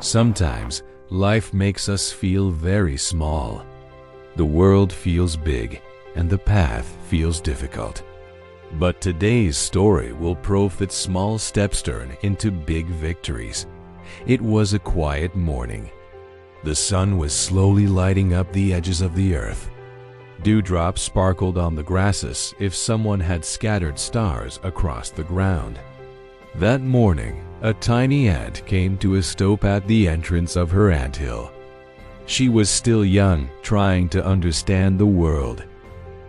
Sometimes life makes us feel very small. The world feels big and the path feels difficult. But today's story will prove that small steps turn into big victories. It was a quiet morning. The sun was slowly lighting up the edges of the earth. Dewdrops sparkled on the grasses as if someone had scattered stars across the ground. That morning, a tiny ant came to a stop at the entrance of her anthill. She was still young, trying to understand the world.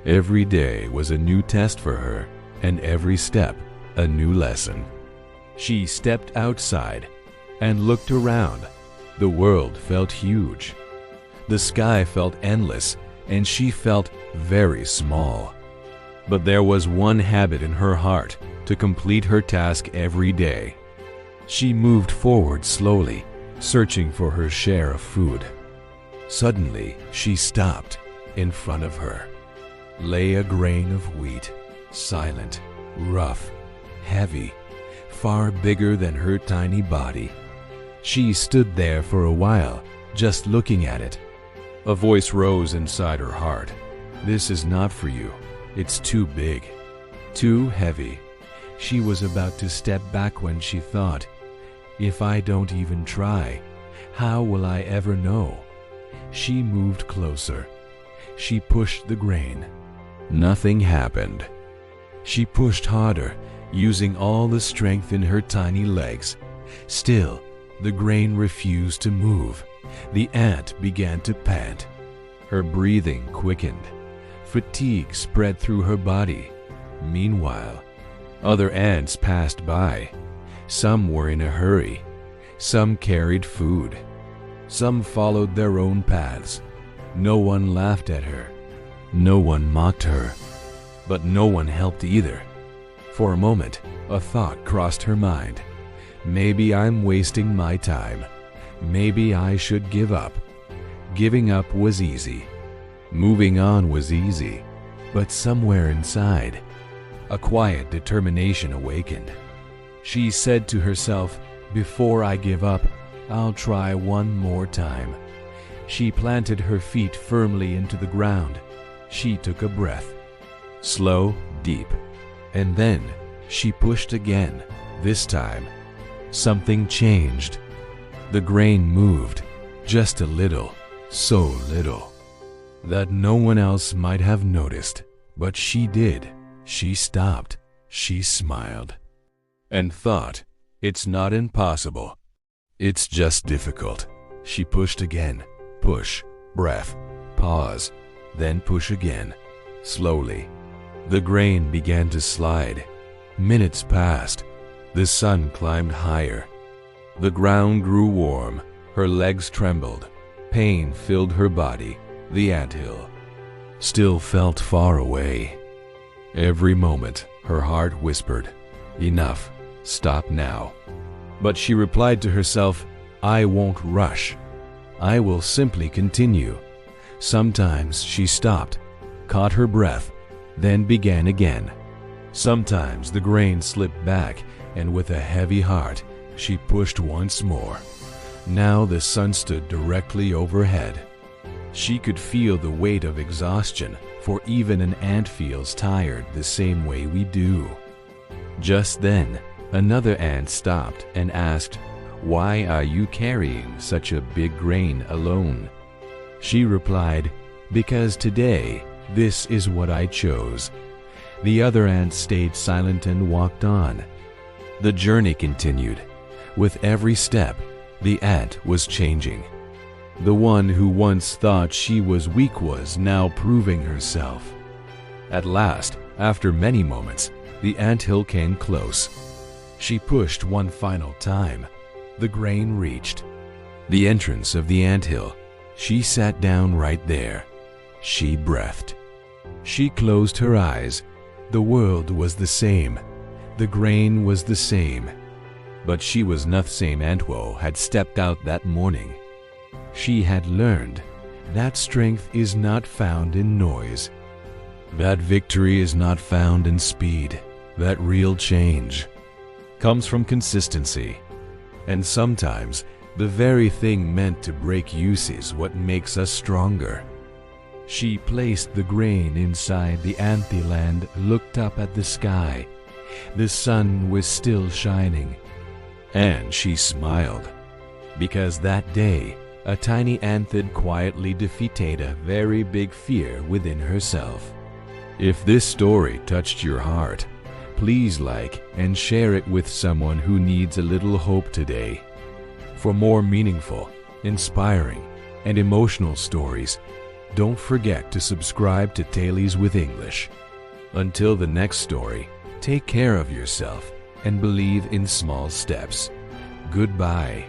Every day was a new test for her, and every step a new lesson. She stepped outside and looked around. The world felt huge. The sky felt endless, and she felt very small. But there was one habit in her heart: to complete her task every day. She moved forward slowly, searching for her share of food. Suddenly, she stopped. In front of her lay a grain of wheat, silent, rough, heavy, far bigger than her tiny body. She stood there for a while, just looking at it. A voice rose inside her heart. "This is not for you. It's too big, too heavy." She was about to step back when she thought, "If I don't even try, how will I ever know?" She moved closer. She pushed the grain. Nothing happened. She pushed harder, using all the strength in her tiny legs. Still, the grain refused to move. The ant began to pant. Her breathing quickened. Fatigue spread through her body. Meanwhile, other ants passed by. Some were in a hurry. Some carried food. Some followed their own paths. No one laughed at her. No one mocked her. But no one helped either. For a moment, a thought crossed her mind. Maybe I'm wasting my time. Maybe I should give up. Giving up was easy. Moving on was easy. But somewhere inside, a quiet determination awakened. She said to herself, "Before I give up, I'll try one more time." She planted her feet firmly into the ground. She took a breath. Slow, deep. And then she pushed again. This time, something changed. The grain moved, just a little, so little, that no one else might have noticed. But she did. She stopped. She smiled. And thought, "It's not impossible. It's just difficult." She pushed again. Push, breath, pause, then push again. Slowly, the grain began to slide. Minutes passed. The sun climbed higher. The ground grew warm. Her legs trembled. Pain filled her body. The anthill still felt far away. Every moment, her heart whispered, "Enough. Stop now." But she replied to herself, "I won't rush. I will simply continue." Sometimes she stopped, caught her breath, then began again. Sometimes the grain slipped back, and with a heavy heart, she pushed once more. Now the sun stood directly overhead. She could feel the weight of exhaustion, for even an ant feels tired the same way we do. Just then, another ant stopped and asked, "Why are you carrying such a big grain alone?" She replied, "Because today, this is what I chose." The other ants stayed silent and walked on. The journey continued. With every step, the ant was changing. The one who once thought she was weak was now proving herself. At last, after many moments, the anthill came close. She pushed one final time. The grain reached the entrance of the anthill. She sat down right there. She breathed. She closed her eyes. The world was the same. The grain was the same. But she was not the same Antwo had stepped out that morning. She had learned that strength is not found in noise. That victory is not found in speed. That real change comes from consistency. And sometimes The very thing meant to break uses what makes us stronger. She placed the grain inside the anthill, looked up at the sky. The sun was still shining. And she smiled, because that day, a tiny anthill quietly defeated a very big fear within herself. If this story touched your heart, please like and share it with someone who needs a little hope today. For more meaningful, inspiring, and emotional stories, don't forget to subscribe to Tales with English. Until the next story, take care of yourself and believe in small steps. Goodbye.